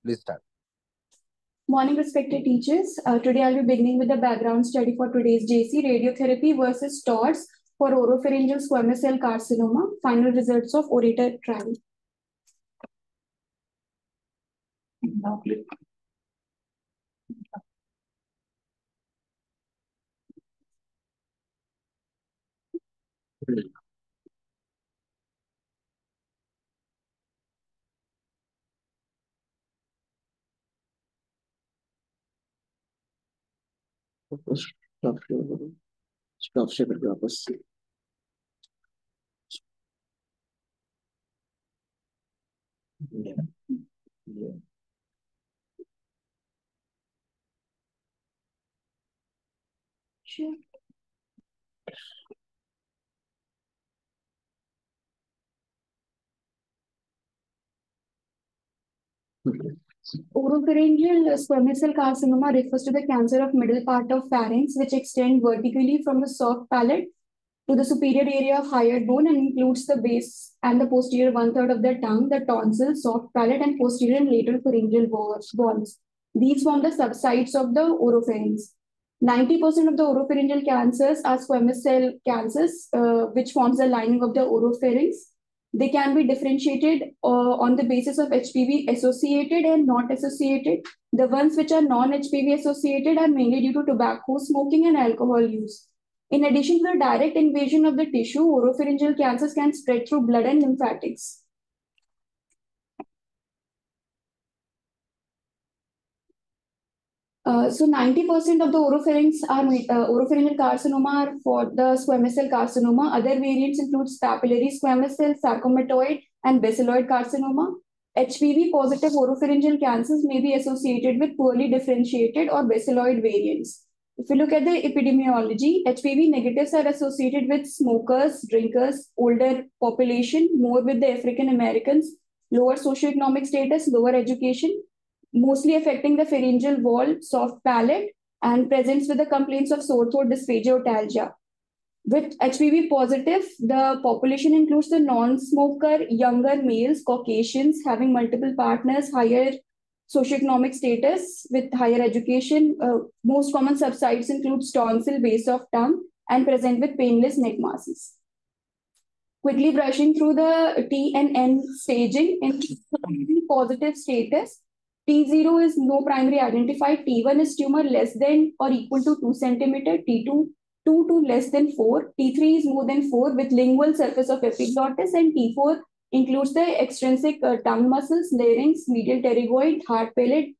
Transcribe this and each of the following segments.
Please start. Morning, respected teachers. Today I'll be beginning with the background study for today's JC, radiotherapy versus TORS for oropharyngeal squamous cell carcinoma, final results of ORATOR trial. Now click. Stop share करके वापस से Sure. Oropharyngeal squamous cell carcinoma refers to the cancer of middle part of pharynx, which extend vertically from the soft palate to the superior area of higher bone and includes the base and the posterior one-third of the tongue, the tonsil, soft palate, and posterior and lateral pharyngeal walls. These form the subsites of the oropharynx. 90% of the oropharyngeal cancers are squamous cell cancers, which forms the lining of the oropharynx. They can be differentiated on the basis of HPV associated and not associated. The ones which are non-HPV associated are mainly due to tobacco smoking and alcohol use. In addition to the direct invasion of the tissue, oropharyngeal cancers can spread through blood and lymphatics. So 90% of the oropharyngeal carcinoma are for the squamous cell carcinoma. Other variants include papillary squamous cell, sarcomatoid, and basiloid carcinoma. HPV positive oropharyngeal cancers may be associated with poorly differentiated or basiloid variants. If you look at the epidemiology, HPV negatives are associated with smokers, drinkers, older population, more with the African Americans, lower socioeconomic status, lower education, mostly affecting the pharyngeal wall, soft palate, and presents with the complaints of sore throat, dysphagia, otalgia. With HPV positive, the population includes the non-smoker, younger males, Caucasians, having multiple partners, higher socioeconomic status with higher education. Most common subsites include tonsil, base of tongue, and present with painless neck masses. Quickly brushing through the T and N staging in positive status. T0 is no primary identified. T1 is tumor less than or equal to 2 centimeter. T2 2 to less than 4. T3 is more than 4 with lingual surface of epiglottis, and T4 includes the extrinsic tongue muscles, larynx, medial pterygoid, hard palate,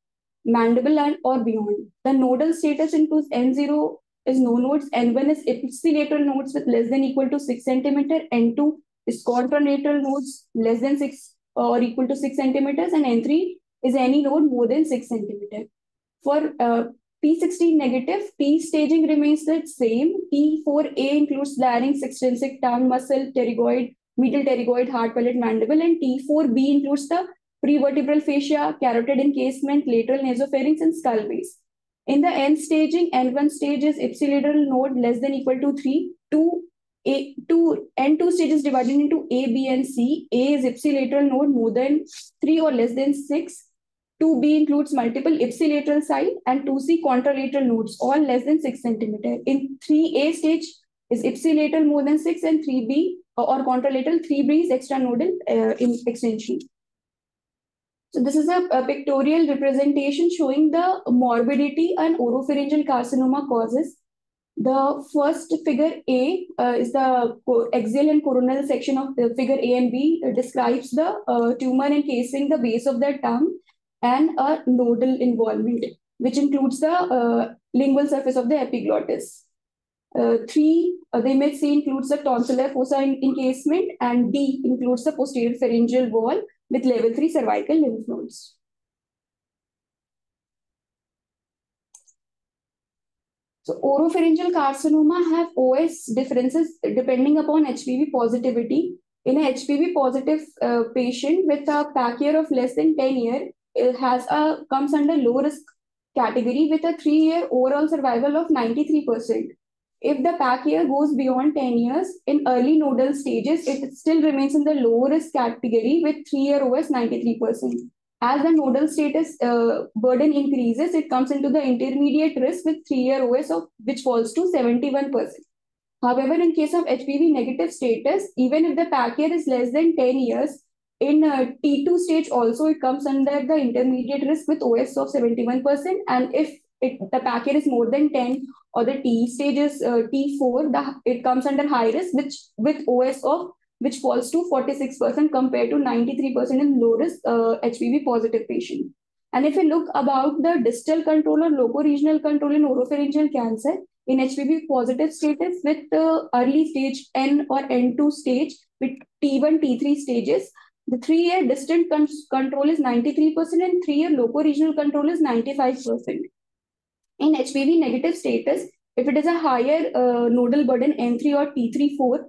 mandible, and or beyond. The nodal status includes N0 is no nodes, N1 is ipsilateral nodes with less than equal to 6 centimeter, N2 is contralateral nodes less than 6 or equal to 6 centimeters, and N3 is any node more than 6 centimeter. For P16 negative, T staging remains the same. T4A includes larynx, extrinsic tongue muscle, pterygoid, medial pterygoid, hard palate, mandible, and T4B includes the prevertebral fascia, carotid encasement, lateral nasopharynx, and skull base. In the N staging, N1 stage is ipsilateral node less than equal to 3. N2 stages divided into A, B, and C. A is ipsilateral node more than 3 or less than 6. 2B includes multiple ipsilateral site, and 2C contralateral nodes, all less than 6 centimeter. In 3A stage is ipsilateral more than 6, and 3B or contralateral 3B is extranodal in extension. So this is a pictorial representation showing the morbidity and oropharyngeal carcinoma causes. The first figure A is the axial and coronal section of the figure A and B. It describes the tumor encasing the base of the tongue and a nodal involvement, which includes the lingual surface of the epiglottis. The image C includes the tonsillar fossa encasement, and D includes the posterior pharyngeal wall with level 3 cervical lymph nodes. So oropharyngeal carcinoma have OS differences depending upon HPV positivity. In a HPV positive patient with a PAC year of less than 10 years, comes under low risk category with a 3-year overall survival of 93%. If the PAC year goes beyond 10 years, in early nodal stages, it still remains in the low risk category with 3-year OS 93%. As the nodal status burden increases, it comes into the intermediate risk with 3-year OS of which falls to 71%. However, in case of HPV negative status, even if the pack year is less than 10 years, in T2 stage also it comes under the intermediate risk with OS of 71%. And if the pack year is more than 10 or the T stage is T4, it comes under high risk, which with OS of which falls to 46% compared to 93% in low risk HPV positive patient. And if you look about the distal control or locoregional control in oropharyngeal cancer, in HPV positive status with early stage N or N2 stage with T1, T3 stages, the 3-year distant control is 93% and 3-year locoregional control is 95%. In HPV negative status, if it is a higher nodal burden N3 or T3-4,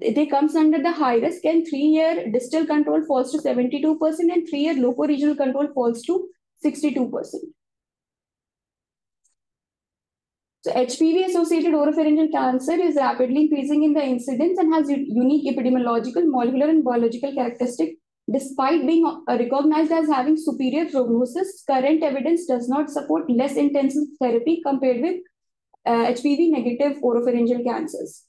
they comes under the high risk, and 3-year distal control falls to 72% and 3-year locoregional control falls to 62%. So HPV-associated oropharyngeal cancer is rapidly increasing in the incidence and has unique epidemiological, molecular, and biological characteristics. Despite being recognized as having superior prognosis, current evidence does not support less intensive therapy compared with HPV-negative oropharyngeal cancers.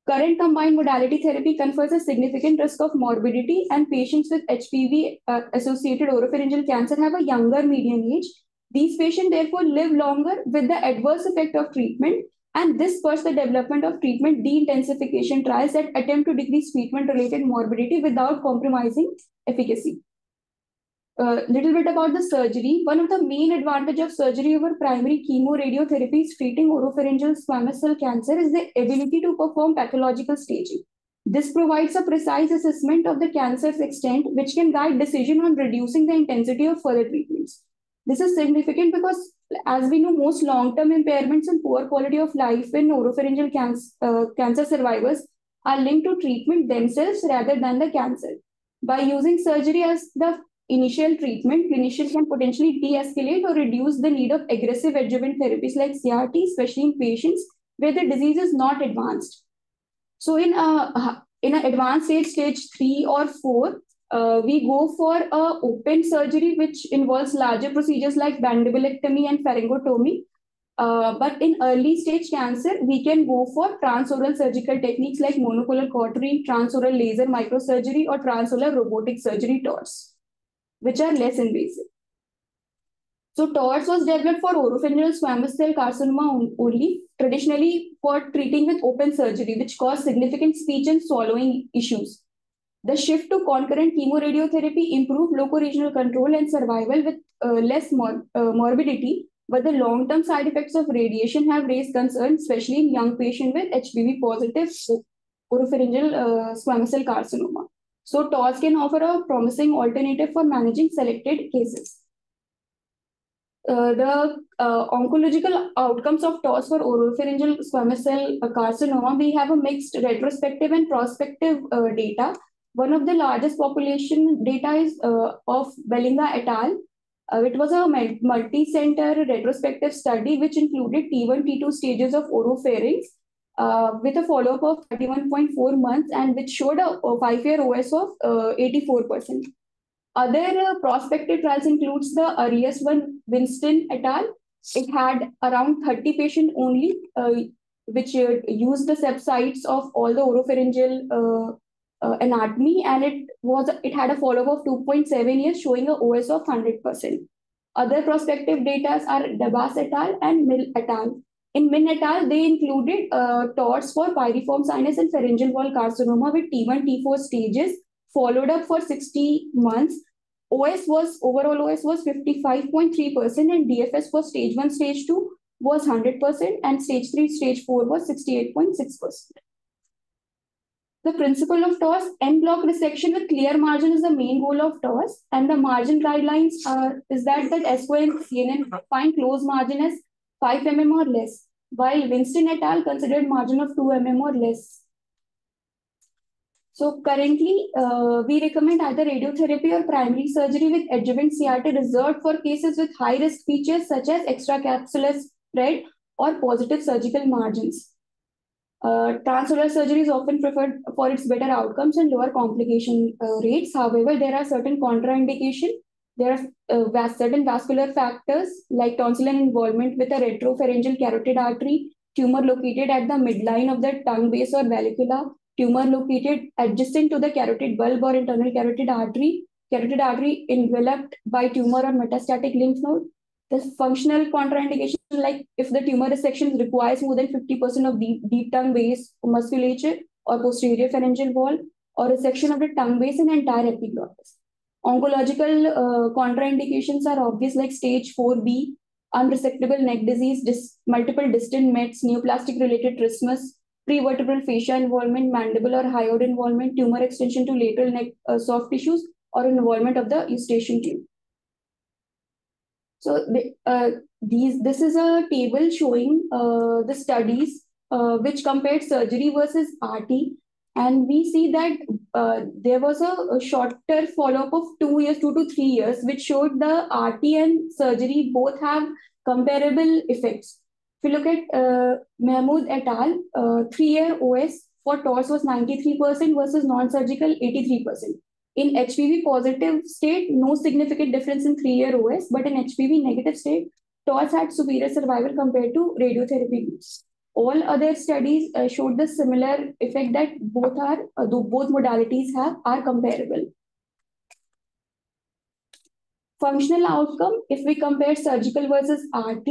Current combined modality therapy confers a significant risk of morbidity, and patients with HPV-associated oropharyngeal cancer have a younger median age. These patients therefore live longer with the adverse effect of treatment, and this spurs the development of treatment de-intensification trials that attempt to decrease treatment-related morbidity without compromising efficacy. Little bit about the surgery. One of the main advantages of surgery over primary chemoradiotherapy treating oropharyngeal squamous cell cancer is the ability to perform pathological staging. This provides a precise assessment of the cancer's extent, which can guide decision on reducing the intensity of further treatments. This is significant because, as we know, most long-term impairments and poor quality of life in oropharyngeal cancer survivors are linked to treatment themselves rather than the cancer. By using surgery as the initial treatment, clinicians can potentially de-escalate or reduce the need of aggressive adjuvant therapies like CRT, especially in patients where the disease is not advanced. So in an advanced stage 3 or 4, we go for open surgery, which involves larger procedures like mandibulectomy and pharyngotomy. But in early stage cancer, we can go for transoral surgical techniques like monopolar cautery, transoral laser microsurgery, or transoral robotic surgery TORS, which are less invasive. So TORS was developed for oropharyngeal squamous cell carcinoma only, traditionally for treating with open surgery, which caused significant speech and swallowing issues. The shift to concurrent chemoradiotherapy improved locoregional control and survival with less morbidity, but the long-term side effects of radiation have raised concerns, especially in young patients with HPV-positive oropharyngeal squamous cell carcinoma. So TORS can offer a promising alternative for managing selected cases. The oncological outcomes of TORS for oropharyngeal squamous cell carcinoma, we have a mixed retrospective and prospective data. One of the largest population data is of Bellinga et al. It was a multi-center retrospective study which included T1, T2 stages of oropharynx with a follow-up of 31.4 months and which showed a 5-year OS of 84%. Other prospective trials includes the earliest one, Winston et al. It had around 30 patients only, which used the subsites of all the oropharyngeal anatomy, and it had a follow-up of 2.7 years, showing a OS of 100%. Other prospective data are Dabas et al. And Mill et al. In Min et al., they included TORS for pyriform sinus and pharyngeal wall carcinoma with T1, T4 stages, followed up for 60 months. Overall OS was 55.3%, and DFS for stage 1, stage 2 was 100%, and stage 3, stage 4 was 68.6%. The principle of TORS, en bloc resection with clear margin is the main goal of TORS, and the margin guidelines is that SO and CNN find close margin as 5 mm or less, while Winston et al. Considered margin of 2 mm or less. So currently, we recommend either radiotherapy or primary surgery with adjuvant CRT reserved for cases with high-risk features such as extracapsular spread or positive surgical margins. Transoral surgery is often preferred for its better outcomes and lower complication rates. However, there are certain contraindications There are certain vascular factors like tonsillar involvement with a retropharyngeal carotid artery, tumor located at the midline of the tongue base or vallecula, tumor located adjacent to the carotid bulb or internal carotid artery enveloped by tumor or metastatic lymph node. The functional contraindication, like if the tumor resection requires more than 50% of deep tongue base musculature or posterior pharyngeal wall, or resection of the tongue base and entire epiglottis. Oncological contraindications are obvious, like stage 4B, unresectable neck disease, multiple distant mets, neoplastic related trismus, prevertebral fascia involvement, mandible or hyoid involvement, tumor extension to lateral neck soft tissues, or involvement of the eustachian tube. So this is a table showing the studies which compared surgery versus RT, and we see that there was a shorter follow-up of 2 years, 2 to 3 years, which showed the RT and surgery both have comparable effects. If you look at Mahmood et al., 3-year OS for TORS was 93% versus non-surgical 83%. In HPV positive state, no significant difference in 3-year OS, but in HPV negative state, TORS had superior survival compared to radiotherapy groups. All other studies showed the similar effect that both modalities are comparable. Functional outcome, if we compare surgical versus RT,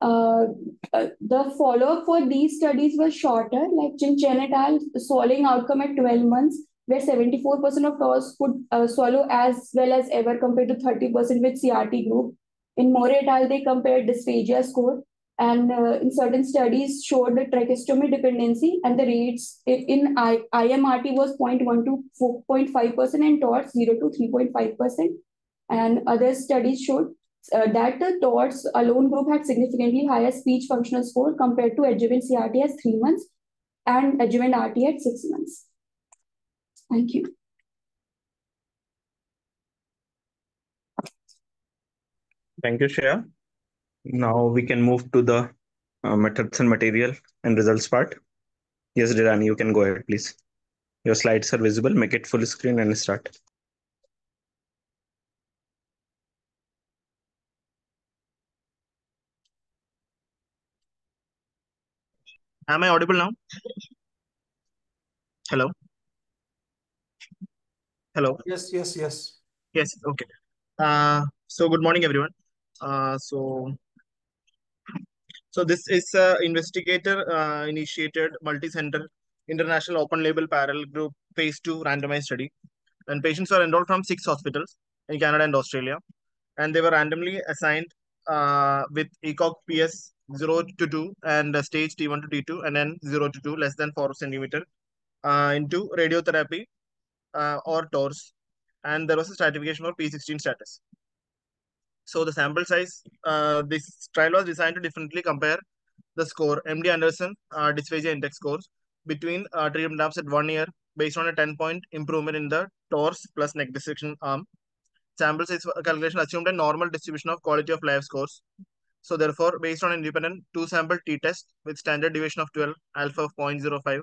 the follow-up for these studies was shorter, like Chen et al. Swallowing outcome at 12 months, where 74% of TORS could swallow as well as ever compared to 30% with CRT group. In More et al., they compared dysphagia score, and in certain studies showed the tracheostomy dependency, and the rates in IMRT was 0.1 to 4.5% and TORS 0 to 3.5%. And other studies showed that the TORS alone group had significantly higher speech functional score compared to adjuvant CRT as 3 months and adjuvant RT at 6 months. Thank you. Thank you, Shreya. Now we can move to the methods and material and results part. Yes, Dhirani, you can go ahead, please. Your slides are visible. Make it full screen and start. Am I audible now? Hello? Hello? Yes. Yes, okay. So good morning, everyone. So this is a investigator initiated multi-center international open label parallel group phase 2 randomized study. And patients were enrolled from 6 hospitals in Canada and Australia. And they were randomly assigned with ECOG PS 0 to 2 and stage T1 to T2 and then 0 to 2 less than 4 centimeter into radiotherapy or TORS. And there was a stratification for P16 status. So the sample size, this trial was designed to differently compare the score, MD Anderson dysphagia index scores between treatment arms at 1 year based on a 10-point improvement in the TORS plus neck dissection arm. Sample size calculation assumed a normal distribution of quality of life scores. So therefore, based on independent 2-sample t-test with standard deviation of 12, alpha of 0.05,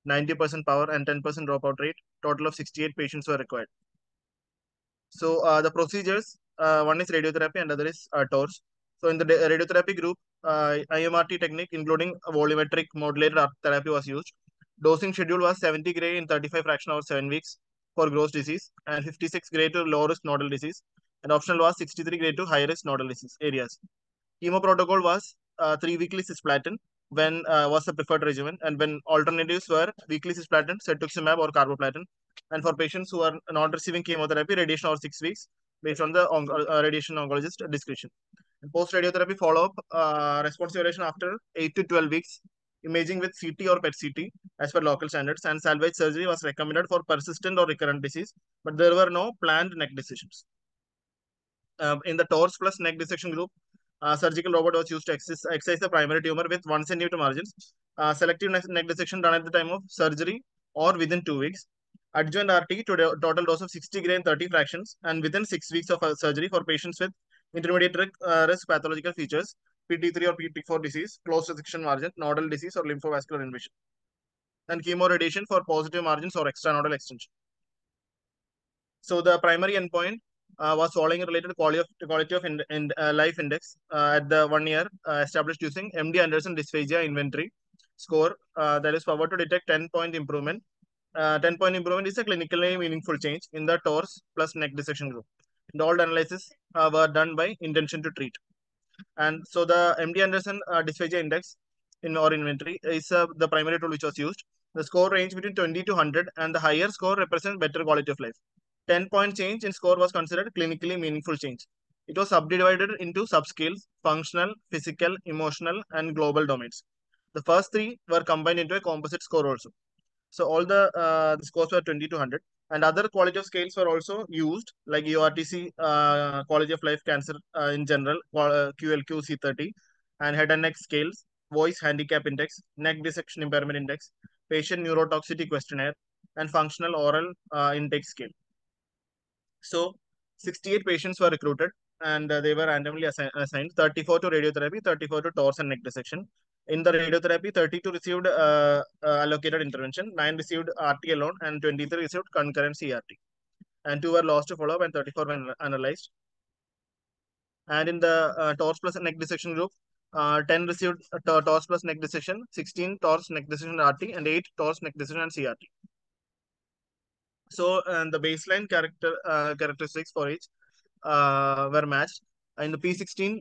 90% power and 10% dropout rate, total of 68 patients were required. So the procedures, one is radiotherapy and other is TORS. So in the radiotherapy group, IMRT technique, including volumetric modulated therapy was used. Dosing schedule was 70 gray in 35 fraction over 7 weeks for gross disease and 56 gray to low risk nodal disease. And optional was 63 gray to high risk nodal disease areas. Chemo protocol was 3 weekly cisplatin when was the preferred regimen, and when alternatives were weekly cisplatin, cetuximab or carboplatin, and for patients who are not receiving chemotherapy, radiation over 6 weeks based on the radiation oncologist discretion. Post radiotherapy follow-up response duration after 8 to 12 weeks, imaging with CT or PET-CT as per local standards, and salvage surgery was recommended for persistent or recurrent disease, but there were no planned neck decisions. In the TORS plus neck dissection group, surgical robot was used to excise the primary tumor with 1 centimeter margins. Selective neck dissection done at the time of surgery or within 2 weeks. Adjuvant RT to total dose of 60 gray in 30 fractions and within 6 weeks of surgery for patients with intermediate risk pathological features, PT3 or PT4 disease, closed resection margin, nodal disease or lymphovascular invasion. And chemo radiation for positive margins or extranodal extension. So the primary endpoint was swallowing related quality of life index at the 1 year established using MD Anderson dysphagia inventory score that is powered to detect 10-point improvement. 10-point improvement is a clinically meaningful change in the torse plus neck dissection group. And all the analysis were done by intention to treat. And so the MD Anderson dysphagia index in our inventory is the primary tool which was used. The score range between 20 to 100, and the higher score represents better quality of life. 10-point change in score was considered clinically meaningful change. It was subdivided into subscales: functional, physical, emotional, and global domains. The first three were combined into a composite score also. So all the scores were 20 to 100, and other quality of scales were also used, like URTC, quality of life cancer in general, QLQ C30, and head and neck scales, voice handicap index, neck dissection impairment index, patient neurotoxicity questionnaire, and functional oral intake scale. So 68 patients were recruited, and they were randomly assigned 34 to radiotherapy, 34 to torse and neck dissection. In the radiotherapy, 32 received allocated intervention, 9 received RT alone, and 23 received concurrent CRT. And 2 were lost to follow-up, and 34 were analyzed. And in the torse plus neck dissection group, 10 received torse plus neck dissection, 16 torse neck dissection RT, and 8 torse neck dissection and CRT. So, and the baseline characteristics for each were matched. And the P16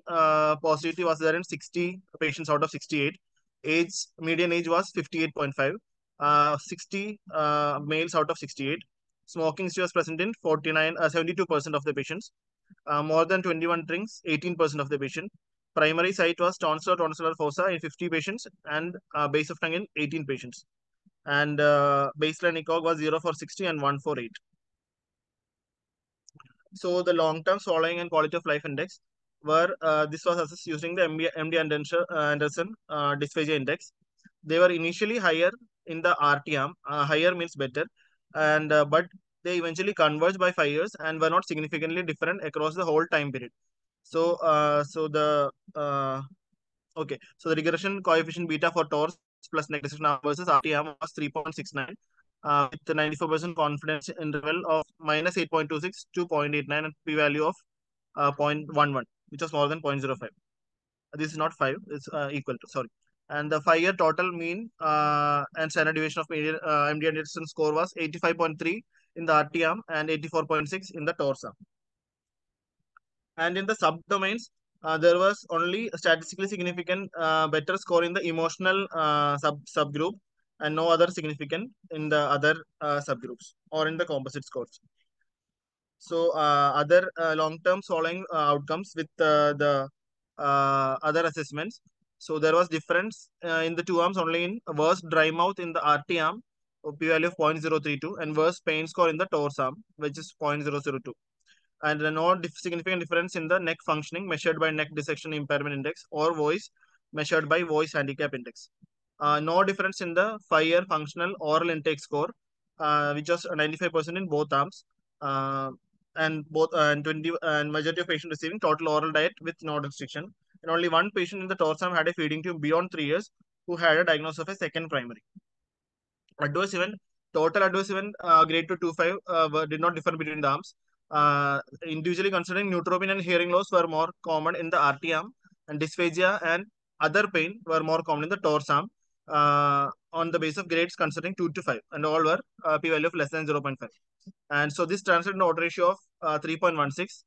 positivity was there in 60 patients out of 68. Median age was 58.5. 60 males out of 68. Smoking history was present in 72% of the patients. More than 21 drinks, 18% of the patient. Primary site was tonsillar fossa in 50 patients, and base of tongue in 18 patients. And baseline ECOG was 0 for 60 and 1 for 8. So the long-term swallowing and quality of life index this was assessed using the MD Anderson dysphagia index. They were initially higher in the RT arm. Higher means better, and but they eventually converged by 5 years and were not significantly different across the whole time period. So, okay, so the regression coefficient beta for torse plus neck dissection arm versus RT arm was 3.69, with the 94% confidence interval of minus 8.26 to 0.89 and p-value of 0.11, which was more than 0.05. This is not 5, it's equal to, sorry. And the 5-year total mean and standard deviation of MD Anderson score was 85.3 in the RT arm and 84.6 in the torse arm. And in the subdomains, there was only a statistically significant better score in the emotional subgroup, and no other significant in the other subgroups or in the composite scores. So other long-term swallowing outcomes with the other assessments. So there was difference in the two arms only in worse dry mouth in the RT arm, p-value of 0.032, and worse pain score in the torse arm, which is 0.002. And no significant difference in the neck functioning measured by neck dissection impairment index or voice measured by voice handicap index. No difference in the 5-year functional oral intake score, which was 95% in both arms, and both and 20 and majority of patients receiving total oral diet with no restriction. And only one patient in the torse arm had a feeding tube beyond 3 years who had a diagnosis of a second primary. Adverse event, total adverse event grade 2 to 5 did not differ between the arms. Individually considering neutropenia and hearing loss were more common in the RT arm, and dysphagia and other pain were more common in the torse arm, on the basis of grades considering 2 to 5, and all were p-value of less than 0.5. And so this translated an odds ratio of 3.16,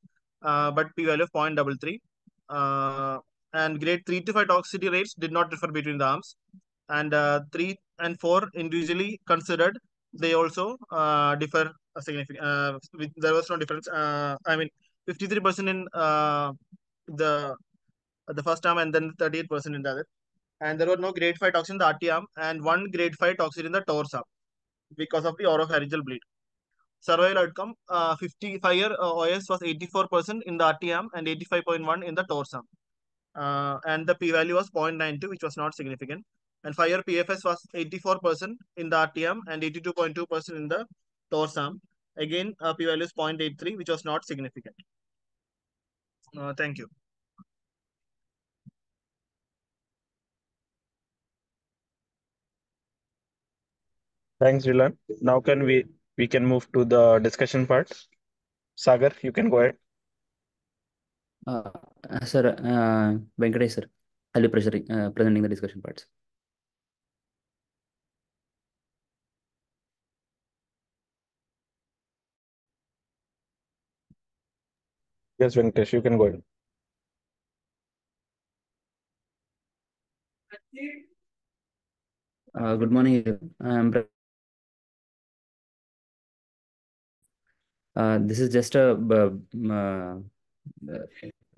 but p-value of 0.33. And grade 3 to 5 toxicity rates did not differ between the arms, and 3 and 4 individually considered, they also differ significant. There was no difference. I mean, 53% in the first arm, and then 38% in the other. And there were no grade 5 toxin in the RT arm, and 1 grade 5 toxin in the torse arm because of the oropharyngeal bleed. Survival outcome, 55-year OS was 84% in the RT arm and 85.1 in the torse arm. And the p-value was 0.92, which was not significant. And 5-year PFS was 84% in the RT arm and 82.2% in the torse arm. Again, p-value is 0.83, which was not significant. Thank you. Thanks, Dylan. Now we can move to the discussion part. Sagar, you can go ahead. Uh, Sir, Venkatesh sir, I'll be presenting the discussion parts. Yes, Venkatesh, you can go ahead. Good morning. This is just a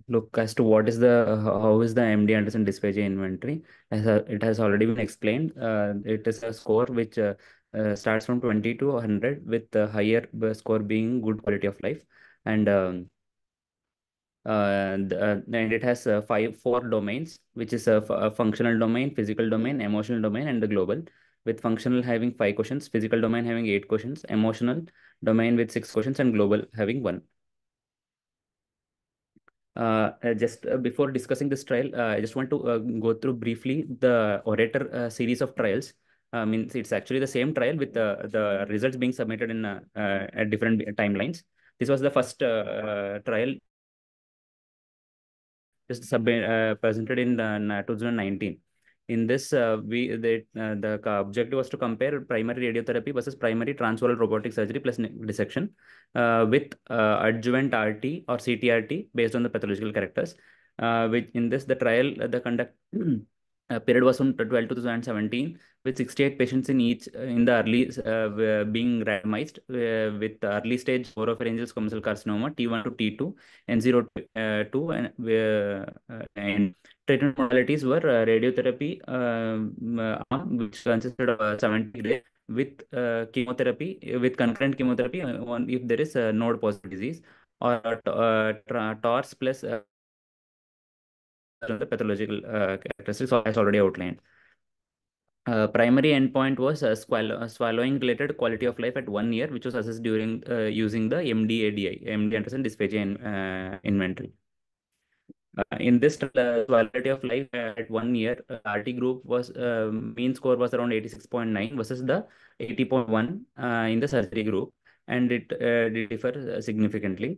look as to what is how is the MD Anderson dysphagia inventory. It has already been explained. It is a score which starts from 20 to 100, with the higher score being good quality of life, and and it has four domains, which is a functional domain, physical domain, emotional domain, and the global. With functional having 5 questions, physical domain having 8 questions, emotional domain with 6 questions, and global having one. Just before discussing this trial, I just want to go through briefly the Orator series of trials. Means it's actually the same trial with the results being submitted in at different timelines. This was the first trial just presented in 2019. In this, the objective was to compare primary radiotherapy versus primary transoral robotic surgery plus dissection with adjuvant RT or CTRT based on the pathological characters. Which in this, the trial, the conduct period was from 12 to 2017, with 68 patients in each in the early being randomized with early stage oropharyngeal squamous cell carcinoma T1 to T2 and 0 to 2, and treatment modalities were radiotherapy arm, which consisted of 70 days with chemotherapy, with concurrent chemotherapy if there is a node positive disease, or TORS plus the pathological characteristics as already outlined. Primary endpoint was swallowing related quality of life at 1 year, which was assessed during using the MD-ADI, MD Anderson dysphagia inventory. In this quality of life at 1 year, RT group was mean score was around 86.9 versus the 80.1 in the surgery group, and it did differ significantly.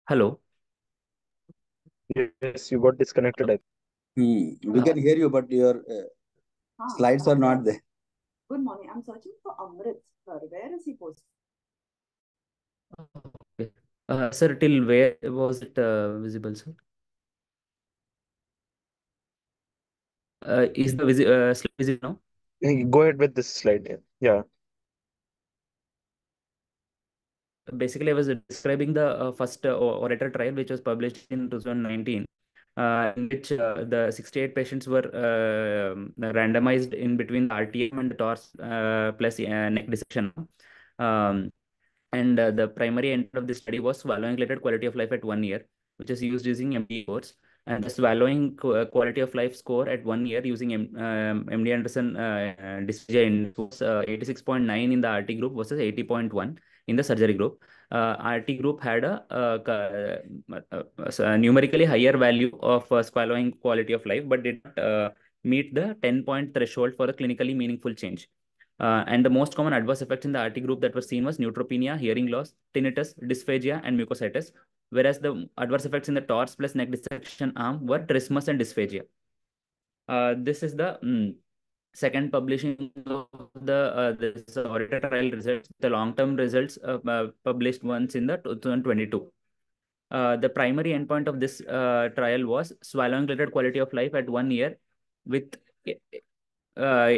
Hello. Yes, you got disconnected. We can hear you, but your slides are not there. Good morning. I'm searching for Amrit, sir. Where is he posted? Okay. Sir, till where was it visible, sir? Is the slide visible now? Go ahead with this slide. Yeah. Basically, I was describing the first Orator trial, which was published in 2019, in which the 68 patients were randomized in between the RTM and the TORS plus neck dissection. And the primary end of the study was swallowing related quality of life at 1 year, which is used using MD scores. And the swallowing quality of life score at 1 year using MD Anderson dysphagia index was 86.9 in the RT group versus 80.1 in the surgery group. RT group had a numerically higher value of swallowing quality of life, but did not meet the 10-point threshold for a clinically meaningful change. And the most common adverse effects in the RT group that were seen was neutropenia, hearing loss, tinnitus, dysphagia, and mucositis, whereas the adverse effects in the TORS plus neck dissection arm were trismus and dysphagia. This is the second publishing of this Orator trial results, the long-term results published once in the 2022. The primary endpoint of this trial was swallowing related quality of life at 1 year with uh,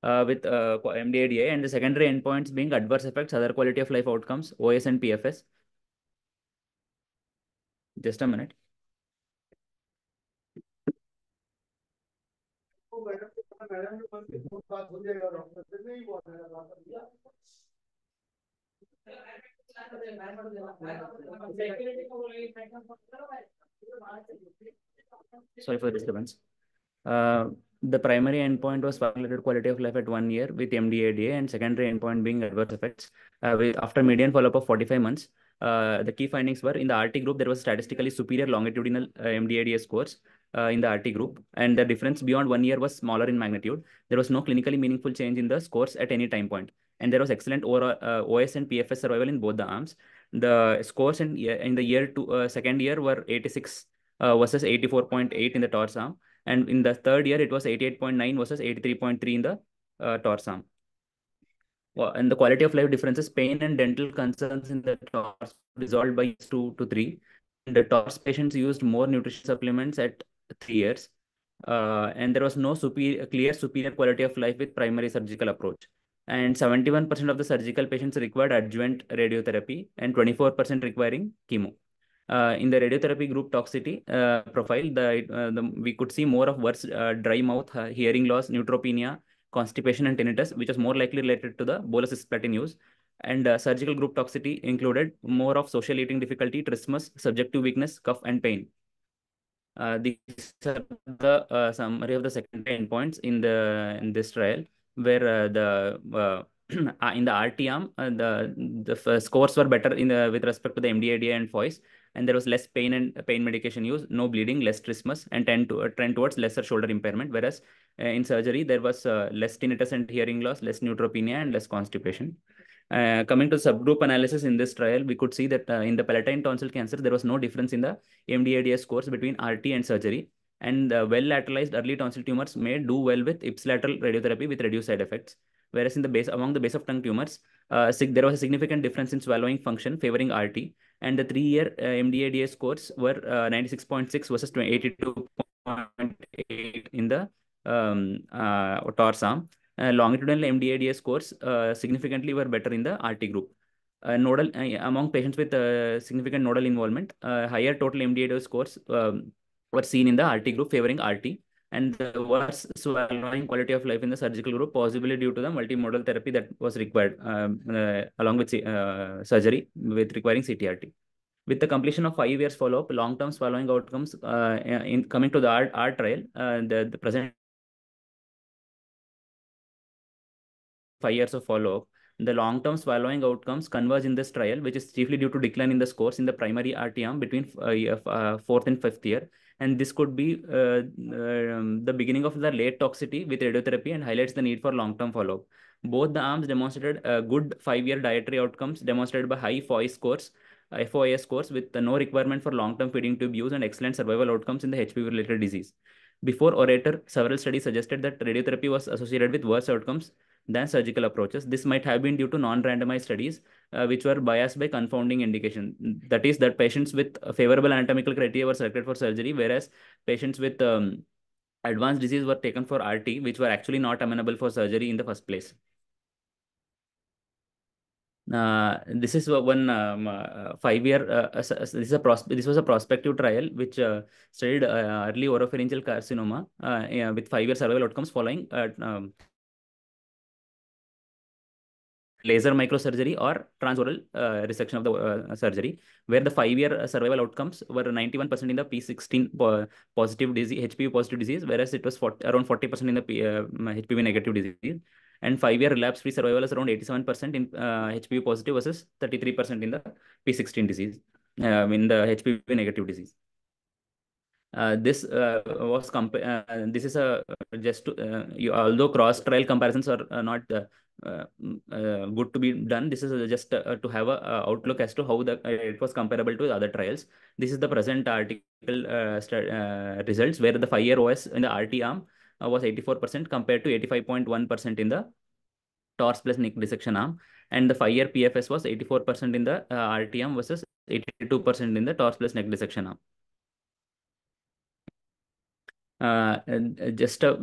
MDADA, and the secondary endpoints being adverse effects, other quality of life outcomes, OS and PFS. Just a minute. Sorry for the disturbance. The primary endpoint was spike-related quality of life at 1 year with MDADA, and secondary endpoint being adverse effects. After median follow-up of 45 months, the key findings were in the RT group, there was statistically superior longitudinal MDADA scores in the RT group, and the difference beyond 1 year was smaller in magnitude. There was no clinically meaningful change in the scores at any time point, and there was excellent OS and PFS survival in both the arms. The scores in the second year were 86 versus 84.8 in the TORS arm. And in the third year, it was 88.9 versus 83.3 in the TORS arm. And the quality of life differences, pain and dental concerns in the TORS resolved by 2 to 3. And the TORS patients used more nutrition supplements at 3 years. And there was no clear superior quality of life with primary surgical approach. And 71% of the surgical patients required adjuvant radiotherapy and 24% requiring chemo. In the radiotherapy group toxicity profile, we could see more of worse dry mouth, hearing loss, neutropenia, constipation, and tinnitus, which is more likely related to the bolus cisplatin use. And surgical group toxicity included more of social eating difficulty, trismus, subjective weakness, cough, and pain. These are the summary of the secondary endpoints in this trial, where in the RT arm, the scores were better with respect to the MDADA and FOIS, and there was less pain and pain medication use, no bleeding, less trismus, and trend towards lesser shoulder impairment. Whereas in surgery, there was less tinnitus and hearing loss, less neutropenia, and less constipation. Coming to subgroup analysis in this trial, we could see that in the palatine tonsil cancer, there was no difference in the MDADS scores between RT and surgery. And well-lateralized early tonsil tumors may do well with ipsilateral radiotherapy with reduced side effects. Whereas in the among the base of tongue tumors, there was a significant difference in swallowing function favoring RT. And the 3-year MDADS scores were 96.6 versus 82.8 in the TORS arm. Longitudinal MDADA scores significantly were better in the RT group. Nodal among patients with significant nodal involvement, higher total MDADA scores were seen in the RT group favoring RT, and the worse swallowing quality of life in the surgical group, possibly due to the multimodal therapy that was required along with surgery with requiring CTRT. With the completion of 5 years follow-up, long-term swallowing outcomes in coming to the our trial, the present 5 years of follow-up, the long-term swallowing outcomes converge in this trial, which is chiefly due to decline in the scores in the primary RT arm between 4th and 5th year. And this could be the beginning of the late toxicity with radiotherapy and highlights the need for long-term follow-up. Both the arms demonstrated good 5-year dietary outcomes demonstrated by high FOIS scores, FOIS scores with no requirement for long-term feeding tube use and excellent survival outcomes in the HPV-related disease. Before ORATOR, several studies suggested that radiotherapy was associated with worse outcomes than surgical approaches. This might have been due to non-randomized studies, which were biased by confounding indication. That is, that patients with favorable anatomical criteria were selected for surgery, whereas patients with advanced disease were taken for RT, which were actually not amenable for surgery in the first place. This is one 5-year. This was a prospective trial which studied early oropharyngeal carcinoma with 5-year survival outcomes following laser microsurgery or transoral resection of the surgery, where the 5-year survival outcomes were 91% in the P16 positive disease, HPV positive disease, whereas it was around 40% in the HPV negative disease. And 5-year relapse-free survival is around 87% in HPV positive versus 33% in the P16 disease, in the HPV negative disease. This was this is a just to, although cross trial comparisons are not good to be done. This is just to have a outlook as to how it was comparable to the other trials. This is the present article results, where the 5-year OS in the RT arm was 84% compared to 85.1% in the TORS plus neck dissection arm, and the 5-year PFS was 84% in the RT arm versus 82% in the TORS plus neck dissection arm. Just a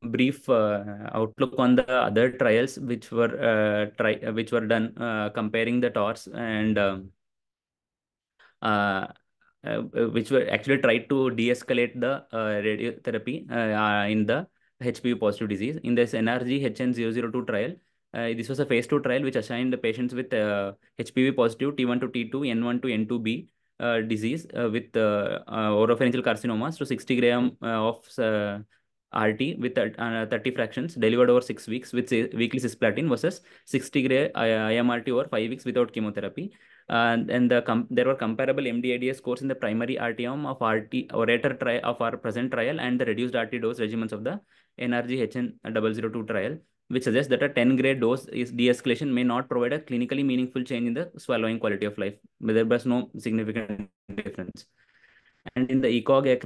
brief outlook on the other trials which were done comparing the TORS and which were actually tried to de-escalate the radiotherapy in the HPV positive disease. In this NRG HN002 trial, this was a phase 2 trial which assigned the patients with HPV positive T1 to T2, N1 to N2B disease with oropharyngeal carcinomas to 60 gram of RT with 30 fractions delivered over 6 weeks with weekly cisplatin versus 60 gray IMRT over 5 weeks without chemotherapy. And there were comparable MDADA scores in the primary RT arm of ORATOR trial of our present trial and the reduced RT dose regimens of the NRG HN002 trial, which suggests that a 10 grade dose is de-escalation may not provide a clinically meaningful change in the swallowing quality of life. But there was no significant difference. And in the ECOG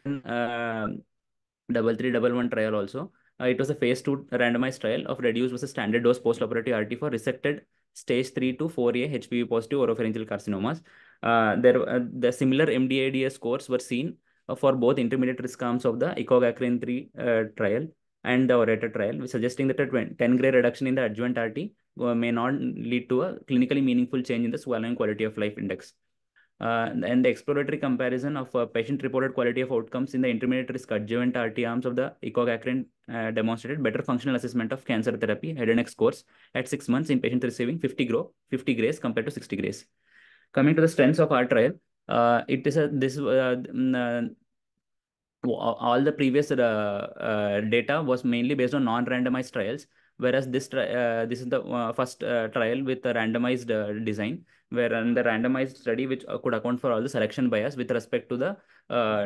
3311 trial also, it was a phase 2 randomized trial of reduced versus standard dose postoperative RT for resected stage 3 to 4A HPV positive oropharyngeal carcinomas. The similar MDADA scores were seen for both intermediate risk arms of the ECOG 3 trial and the ORATOR trial, suggesting that a 10 grade reduction in the adjuvant RT may not lead to a clinically meaningful change in the swallowing quality of life index. And the exploratory comparison of patient-reported quality of outcomes in the intermediate risk adjuvant RT arms of the ECOG demonstrated better functional assessment of cancer therapy head and neck scores at 6 months in patients receiving 50 grays compared to 60 grays. Coming to the strengths of our trial, it is all the previous data was mainly based on non-randomized trials, whereas this is the first trial with a randomized design, where in the randomized study which could account for all the selection bias with respect to the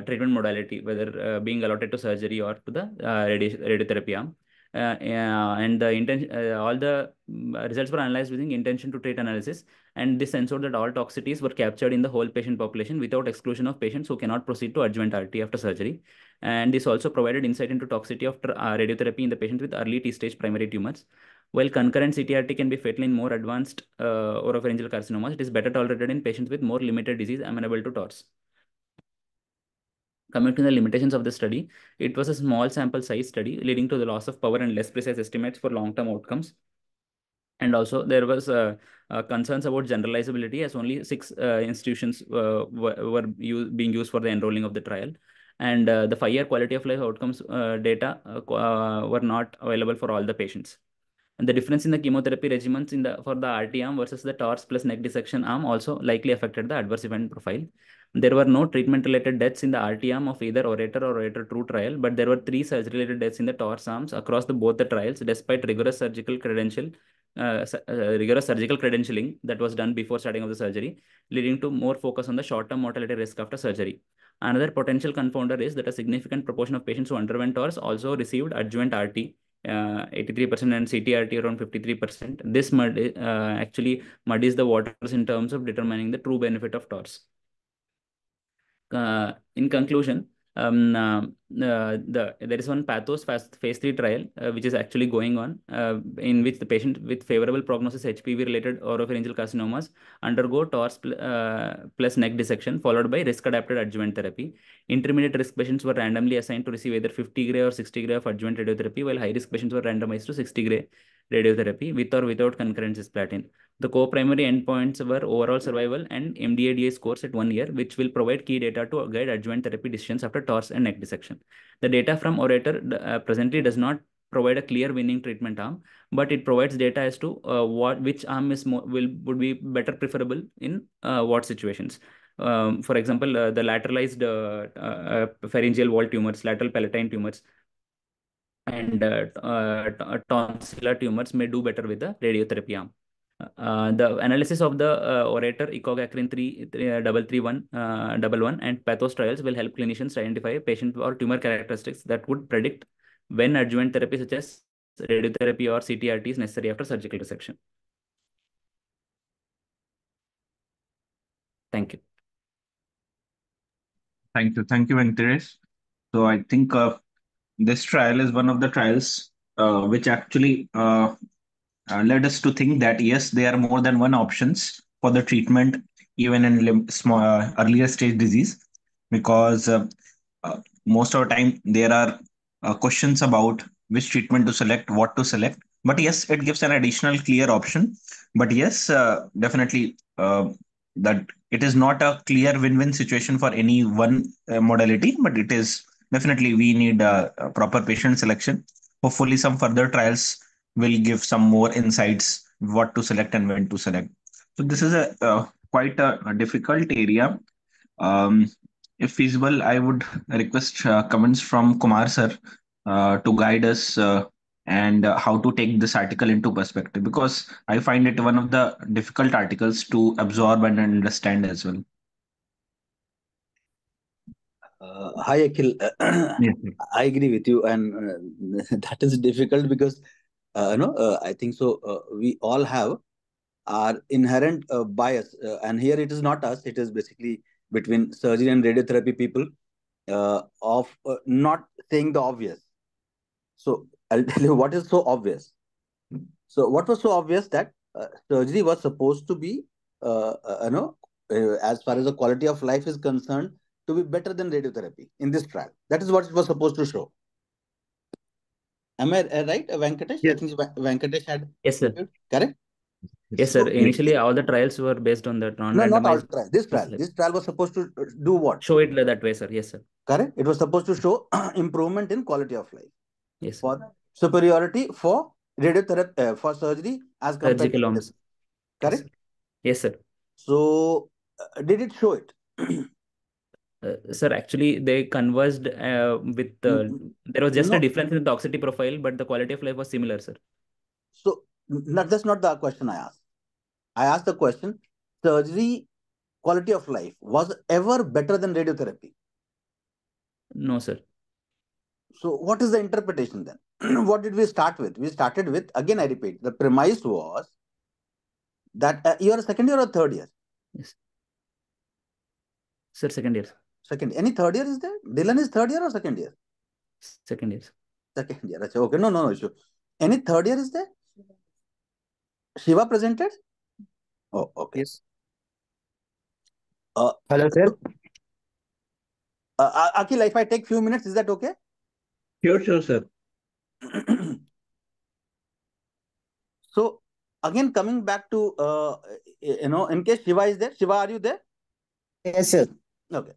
treatment modality, whether being allotted to surgery or to the radiotherapy arm. And the all the results were analyzed using intention to treat analysis, and this ensured that all toxicities were captured in the whole patient population without exclusion of patients who cannot proceed to adjuvant RT after surgery. And this also provided insight into toxicity of radiotherapy in the patient with early T-stage primary tumors. While concurrent CTRT can be fatal in more advanced oropharyngeal carcinomas, it is better tolerated in patients with more limited disease amenable to TORS. Coming to the limitations of the study, it was a small sample size study leading to the loss of power and less precise estimates for long-term outcomes. And also there was concerns about generalizability, as only 6 institutions were being used for the enrolling of the trial. And the 5-year quality of life outcomes data were not available for all the patients. And the difference in the chemotherapy regimens for the RT arm versus the TORS plus neck dissection arm also likely affected the adverse event profile. There were no treatment-related deaths in the RT arm of either ORATOR or ORATOR 2 trial, but there were 3 surgery-related deaths in the TORS arms across both the trials, despite rigorous surgical credentialing that was done before starting of the surgery, leading to more focus on the short-term mortality risk after surgery. Another potential confounder is that a significant proportion of patients who underwent TORS also received adjuvant RT, 83% and CTRT around 53%. This actually muddies the waters in terms of determining the true benefit of TORS. In conclusion, there is one pathos phase 3 trial which is actually going on, in which the patient with favorable prognosis HPV-related oropharyngeal carcinomas undergo TORS plus neck dissection followed by risk-adapted adjuvant therapy. Intermediate risk patients were randomly assigned to receive either 50 gray or 60 gray of adjuvant radiotherapy, while high-risk patients were randomized to 60 gray radiotherapy with or without concurrent cisplatin. The co-primary endpoints were overall survival and MDADA scores at 1 year, which will provide key data to guide adjuvant therapy decisions after TORS and neck dissection. The data from ORATOR presently does not provide a clear winning treatment arm, but it provides data as to which arm would be better preferable in what situations. For example, the lateralized pharyngeal wall tumors, lateral palatine tumors, and tonsillar tumors may do better with the radiotherapy arm. The analysis of the ORATOR, ECOG 33311 and pathos trials will help clinicians identify patient or tumor characteristics that would predict when adjuvant therapy such as radiotherapy or CTRT is necessary after surgical resection. Thank you. Thank you, Venkatesh. So I think this trial is one of the trials which actually led us to think that yes, there are more than one options for the treatment, even in small, earlier stage disease, because most of the time there are questions about which treatment to select, what to select. But yes, it gives an additional clear option. But yes, definitely that it is not a clear win-win situation for any one modality, but it is definitely we need a proper patient selection. Hopefully, some further trials will give some more insights what to select and when to select. So this is a quite a difficult area If feasible, I would request comments from Kumar sir to guide us and how to take this article into perspective, because I find it one of the difficult articles to absorb and understand as well. Hi, Akhil. Yes, sir. I agree with you, and that is difficult because I think so. We all have our inherent bias, and here it is not us. It is basically between surgery and radiotherapy people of not saying the obvious. So I'll tell you what is so obvious. So what was so obvious that surgery was supposed to be, as far as the quality of life is concerned, to be better than radiotherapy in this trial. That is what it was supposed to show. Am I right, Venkatesh? Yes. I think Venkatesh had Yes, sir. correct. Yes, sir. So, Initially, all the trials were based on that no, not all non-randomized. trial. This trial was supposed to do what? Show it that way, sir. Yes, sir. Correct. It was supposed to show improvement in quality of life, Yes, sir. for superiority for radiotherapy, for surgery as compared to Surgical arms. radiotherapy. Correct. Yes, sir. So, did it show it? Sir, actually, they converged with there was just No. a difference in the toxicity profile, but the quality of life was similar, sir. So, that's not the question I asked. I asked the question: surgery quality of life was ever better than radiotherapy? No, sir. So, what is the interpretation then? What did we start with? We started with, again, I repeat, the premise was that you are a second year or third year? Yes. Sir, second year. Second. Any third year is there? Dylan is third year or second year? Second year. Second year. Okay. No issue. Any third year is there? Shiva presented? Oh, okay. Yes. Hello, sir. Akhil, if I take few minutes, is that okay? Sure, sir. So, again, coming back to, in case Shiva is there. Shiva, are you there? Yes, sir. Okay.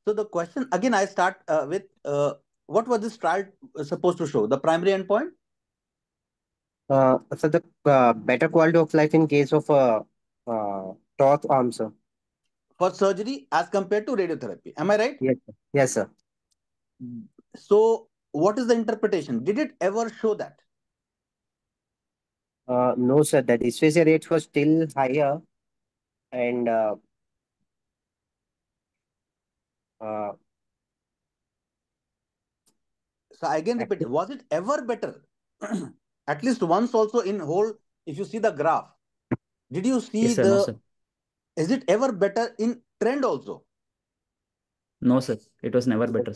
So, the question, again, I start with what was this trial supposed to show? The primary endpoint? So the better quality of life in case of torth arm, sir. For surgery as compared to radiotherapy. Am I right? Yes, sir. Yes, sir. So, what is the interpretation? Did it ever show that? No, sir. The dysphagia rates were still higher, and So, again, repeat, was it ever better? At least once also in whole, if you see the graph, did you see Yes, sir. No, sir. Is it ever better in trend also? No, sir. It was never better.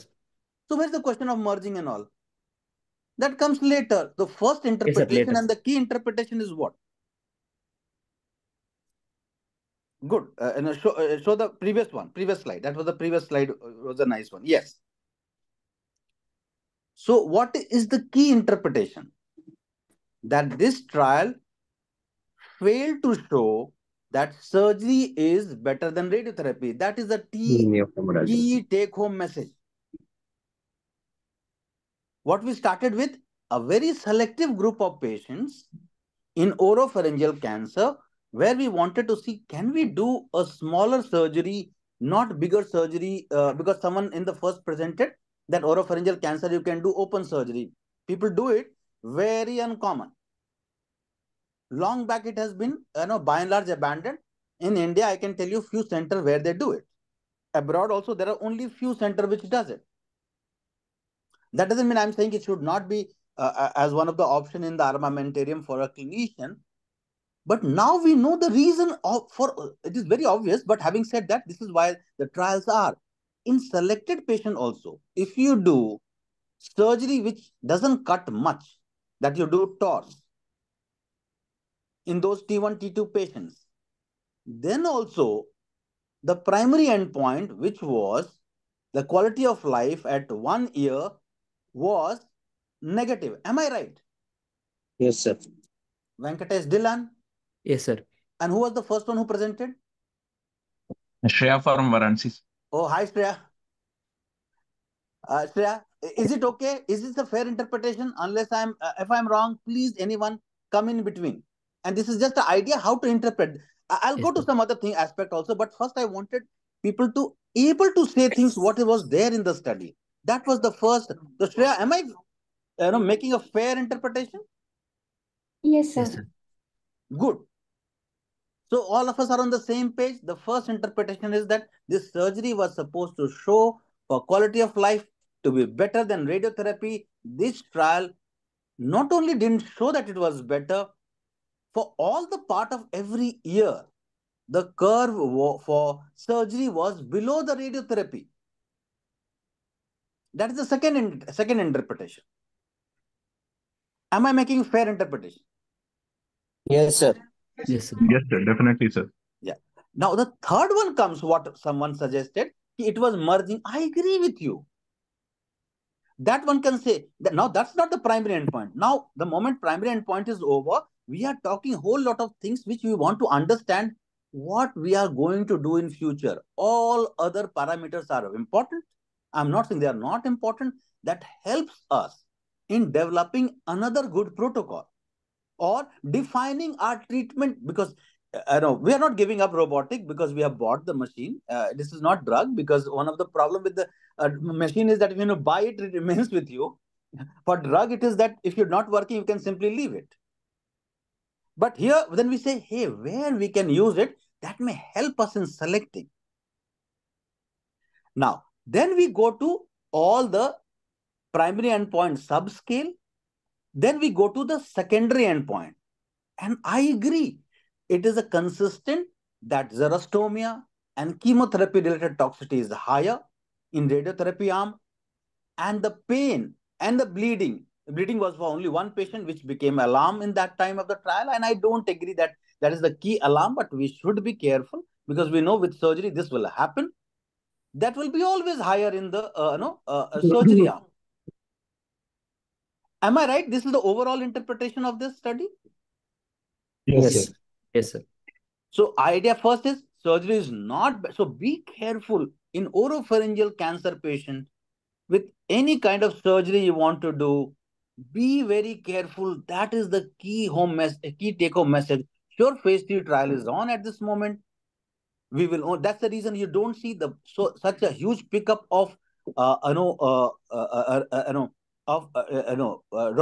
So, where's the question of merging and all? That comes later. The first interpretation later. and the key interpretation is what? Good. Show the previous slide. That was the previous slide. Was a nice one. Yes. So, what is the key interpretation? That this trial failed to show that surgery is better than radiotherapy. That is the key take-home message. What we started with, a very selective group of patients in oropharyngeal cancer, where we wanted to see, can we do a smaller surgery, not bigger surgery, because someone in the first presented that oropharyngeal cancer, you can do open surgery. People do it, very uncommon. Long back it has been, by and large abandoned. In India, I can tell you few centers where they do it. Abroad also, there are only few centers which does it. That doesn't mean I'm saying it should not be as one of the option in the armamentarium for a clinician. But now we know the reason for it is very obvious. But having said that, this is why the trials are in selected patient also. If you do surgery which doesn't cut much, that you do TORS in those T1, T2 patients, then also the primary endpoint, which was the quality of life at 1 year, was negative. Am I right? Yes, sir. Venkatesh, Dylan? Yes, sir. And who was the first one who presented? Shreya from Varanasi. Oh, hi, Shreya. Shreya, is it okay? Is this a fair interpretation? Unless if I'm wrong, please anyone come in between. And this is just an idea how to interpret. I'll go to some other aspect also, but first I wanted people to able to say things what was there in the study. That was the first. So Shreya, am I making a fair interpretation? Yes, sir. Yes, sir. Good. So all of us are on the same page. The first interpretation is that this surgery was supposed to show for quality of life to be better than radiotherapy. This trial not only didn't show that it was better, for all the part of every year, the curve for surgery was below the radiotherapy. That is the second interpretation. Am I making fair interpretation? Yes, sir. Yes, sir. Yes, sir. Definitely, sir. Yeah. Now the third one comes what someone suggested. It was merging. I agree with you. That one can say that now that's not the primary endpoint. Now, the moment primary endpoint is over, we are talking a whole lot of things which we want to understand what we are going to do in future. All other parameters are important. I'm not saying they are not important. That helps us in developing another good protocol or defining our treatment, because we are not giving up robotic because we have bought the machine. This is not drug, because one of the problem with the machine is that when you buy it, it remains with you. For drug, it is that if you're not working, you can simply leave it. But here, then we say, hey, where we can use it, that may help us in selecting. Now, then we go to all the primary endpoint subscale. Then we go to the secondary endpoint. And I agree, it is a consistent that xerostomia and chemotherapy related toxicity is higher in radiotherapy arm, and the pain and the bleeding. Bleeding was for only one patient, which became alarm in that time of the trial. And I don't agree that that is the key alarm, but we should be careful because we know with surgery this will happen. That will be always higher in the surgery arm. Am I right? This is the overall interpretation of this study. Yes, Yes. sir. Yes, sir. So idea first is surgery is not so be careful in oropharyngeal cancer patient with any kind of surgery you want to do. Be very careful. That is the key key take home message. Sure, phase 3 trial is on at this moment. We will. That's the reason you don't see such a huge pickup of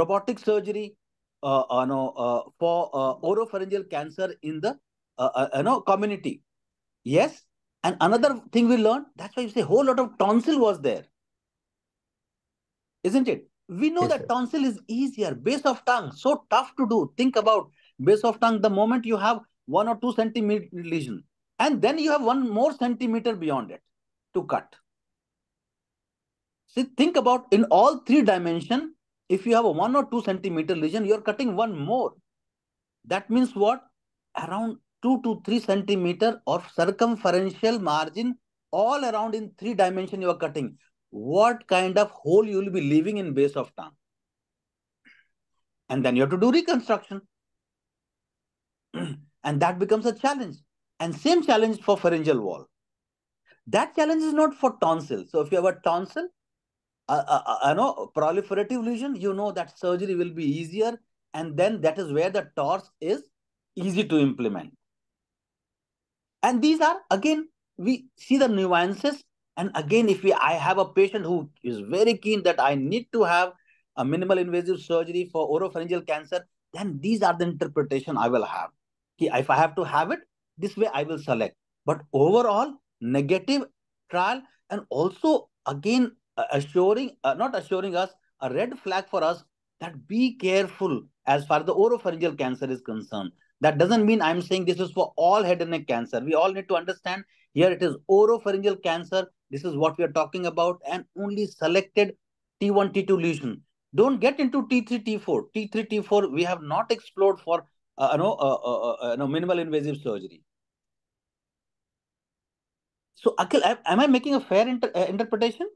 robotic surgery for oropharyngeal cancer in the community. Yes. And another thing we learned, that's why you say a whole lot of tonsil was there. Isn't it? We know Yes, that sir. tonsil is easier. Base of tongue, so tough to do. Think about base of tongue, the moment you have 1 or 2 centimeter lesion, and then you have 1 more centimeter beyond it to cut. See, think about in all 3 dimensions, if you have a 1 or 2 centimeter lesion, you're cutting one more. That means what? Around 2 to 3 centimeter of circumferential margin all around in 3 dimensions you are cutting. What kind of hole you will be leaving in base of tongue? And then you have to do reconstruction. And that becomes a challenge. And same challenge for pharyngeal wall. That challenge is not for tonsil. So if you have a tonsil, proliferative lesion, you know that surgery will be easier. And then that is where the TORS is easy to implement. And these are, again, we see the nuances. And again, if I have a patient who is very keen that I need to have a minimal invasive surgery for oropharyngeal cancer, then these are the interpretation I will have. If I have to have it, this way I will select. But overall, negative trial, and also again not assuring us, a red flag for us that be careful as far as the oropharyngeal cancer is concerned. That doesn't mean I'm saying this is for all head and neck cancer. We all need to understand here it is oropharyngeal cancer. This is what we are talking about, and only selected T1, T2 lesion. Don't get into T3, T4. T3, T4, we have not explored for minimal invasive surgery. So, Akhil, am I making a fair interpretation?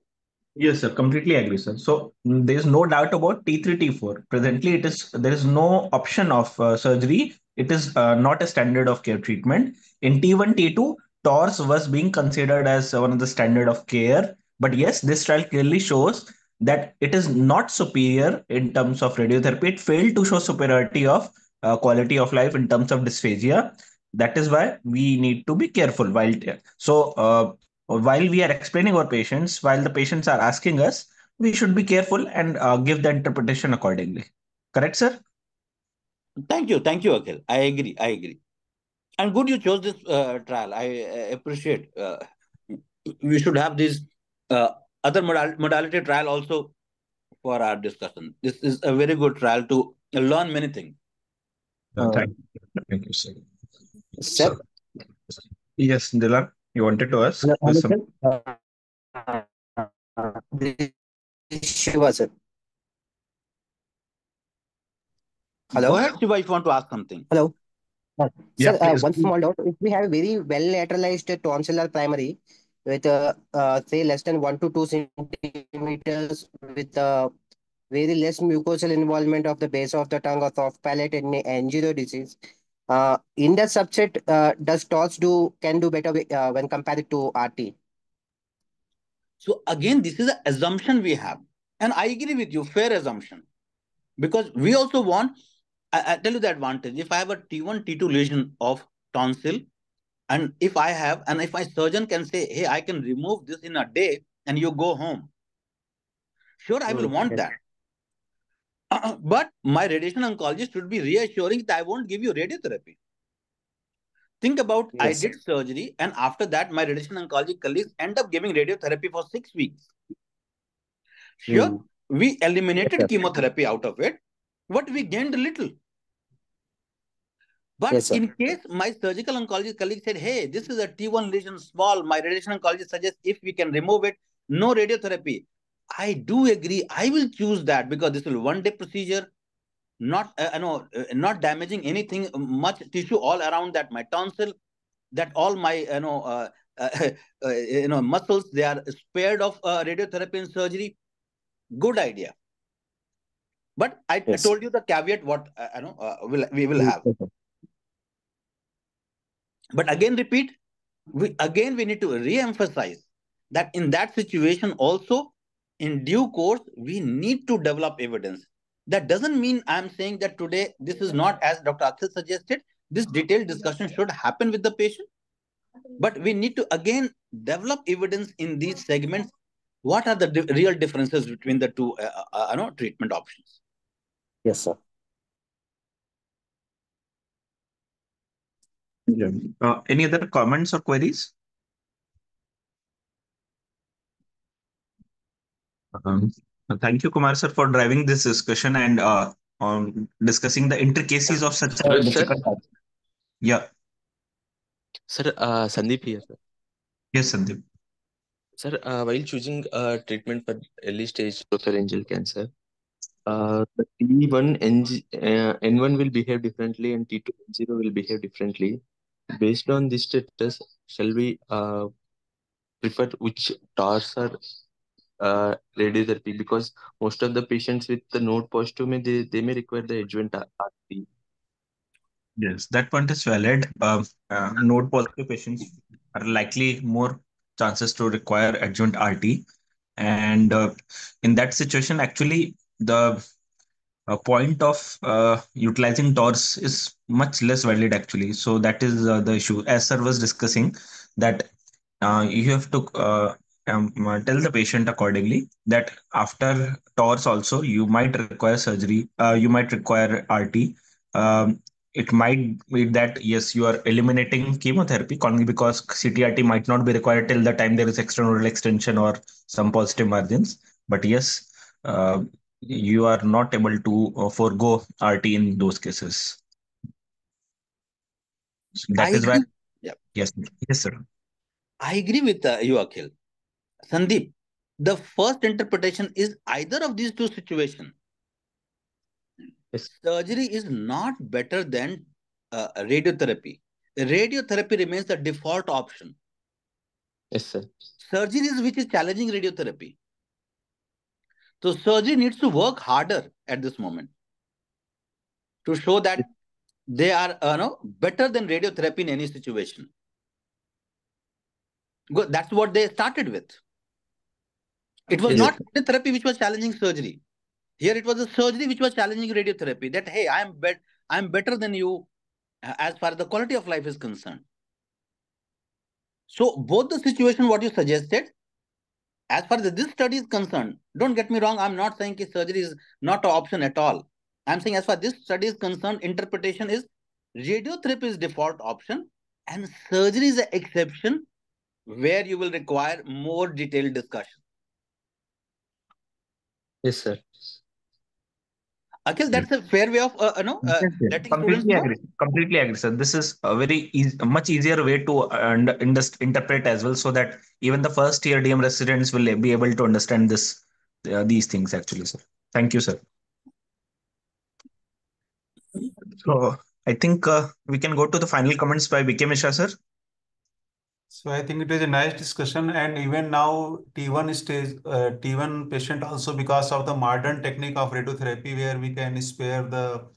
Yes, sir. Completely agree, sir. So there is no doubt about T3, T4. Presently, there is no option of surgery. It is not a standard of care treatment. In T1, T2, TORS was being considered as one of the standard of care. But yes, this trial clearly shows that it is not superior in terms of radiotherapy. It failed to show superiority of quality of life in terms of dysphagia. That is why we need to be careful while. So while we are explaining our patients, while the patients are asking us, we should be careful and give the interpretation accordingly. Correct, sir? Thank you, Akhil. I agree. And good you chose this trial. I appreciate. We should have this uh, other modality trial also for our discussion. This is a very good trial to learn many things. Thank you, sir. Sir, Yes, Dilan, you wanted to ask? hello, sir. This is Shiva, sir. Go Hello. ahead, Shiva, if you want to ask something. Hello. Yeah, Sir, please. one small doubt. If we have a very well lateralized tonsillar primary with, say, less than 1 to 2 centimeters with very less mucosal involvement of the base of the tongue or soft palate in angular disease, in that subset, does TOS can do better when compared to RT? So again, this is an assumption we have. And I agree with you, fair assumption. Because we also want, I tell you the advantage. If I have a T1, T2 lesion of tonsil, and if my surgeon can say, hey, I can remove this in a day and you go home. Sure, I will want that. But my radiation oncologist should be reassuring that I won't give you radiotherapy. Think about, I did surgery, and after that, my radiation oncology colleagues end up giving radiotherapy for 6 weeks. Sure, we eliminated chemotherapy out of it, but we gained a little. But in case my surgical oncologist colleague said, hey, this is a T1 lesion small, my radiation oncologist suggests if we can remove it, no radiotherapy. I do agree. I will choose that because this will one-day procedure, not not damaging anything, much tissue all around that, my tonsil, that all my muscles, they are spared of radiotherapy and surgery. Good idea. But I told you the caveat what we will have. But again, repeat, we need to re-emphasize that in that situation also, in due course, we need to develop evidence. That doesn't mean I'm saying that today this is not, as Dr. Akhil suggested, this detailed discussion should happen with the patient. But we need to again develop evidence in these segments. What are the real differences between the two treatment options? Yes, sir. Any other comments or queries? Thank you, Kumar sir, for driving this discussion and on discussing the intricacies of such a difficult topic. Yeah. Sir, Sandeep here, sir. Yes, Sandeep. Sir, while choosing treatment for early stage oropharyngeal cancer, the T1 N1 will behave differently and T2 N0 will behave differently. Based on this status, shall we prefer which TARs are radiotherapy? Because most of the patients with the node positive they may require the adjuvant RT. Yes, that point is valid. Node positive patients are likely more chances to require adjuvant RT. And in that situation, actually, the point of utilizing TORS is much less valid, actually. So that is the issue. As sir was discussing, that you have to tell the patient accordingly that after TORS also you might require surgery, you might require RT. It might be that yes, you are eliminating chemotherapy only because CTRT might not be required till the time there is extranodal extension or some positive margins. But yes, you are not able to forego RT in those cases. So that is why. Yeah. Yes, yes, sir. I agree with you, Akhil. Sandeep, the first interpretation is either of these two situations. Yes. Surgery is not better than radiotherapy. Radiotherapy remains the default option. Yes, sir. Surgery is which is challenging radiotherapy. So surgery needs to work harder at this moment to show that they are better than radiotherapy in any situation. That's what they started with. It was not radiotherapy which was challenging surgery. Here it was a surgery which was challenging radiotherapy. That hey, I'm better than you as far as the quality of life is concerned. So both the situation what you suggested, as far as this study is concerned, don't get me wrong, I'm not saying that surgery is not an option at all. I'm saying as far as this study is concerned, interpretation is radiotherapy is default option and surgery is an exception where you will require more detailed discussion. Yes, sir. Akhil, that's a fair way of Yes, yes. letting students Completely know. agree. Completely agree, sir. This is a very easy, a much easier way to interpret as well, so that even the first year DM residents will be able to understand this these things actually, sir. Thank you, sir. So I think we can go to the final comments by BK Mishra, sir. So I think it was a nice discussion, and even now T1 stage, T1 patient also, because of the modern technique of radiotherapy, where we can spare the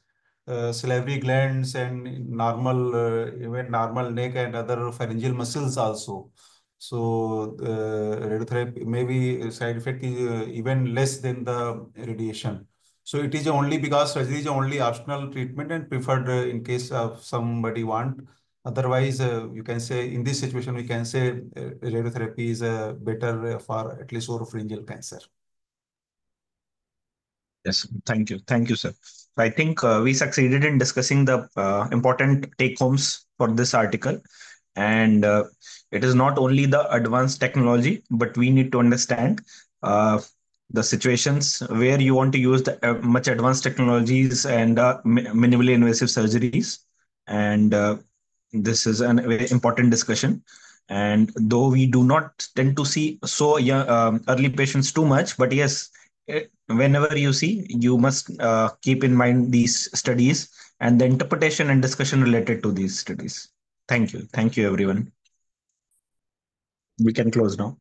salivary glands and normal, even normal neck and other pharyngeal muscles also. So radiotherapy maybe side effect is even less than the radiation. So it is only because surgery is only optional treatment and preferred in case of somebody want. Otherwise, you can say in this situation, we can say radiotherapy is better for at least oropharyngeal cancer. Yes, thank you. Thank you, sir. I think we succeeded in discussing the important take homes for this article. And it is not only the advanced technology, but we need to understand uh, the situations where you want to use the much advanced technologies and minimally invasive surgeries. And this is a very important discussion. And though we do not tend to see so young, early patients too much, but yes, whenever you see, you must keep in mind these studies and the interpretation and discussion related to these studies. Thank you. Thank you, everyone. We can close now.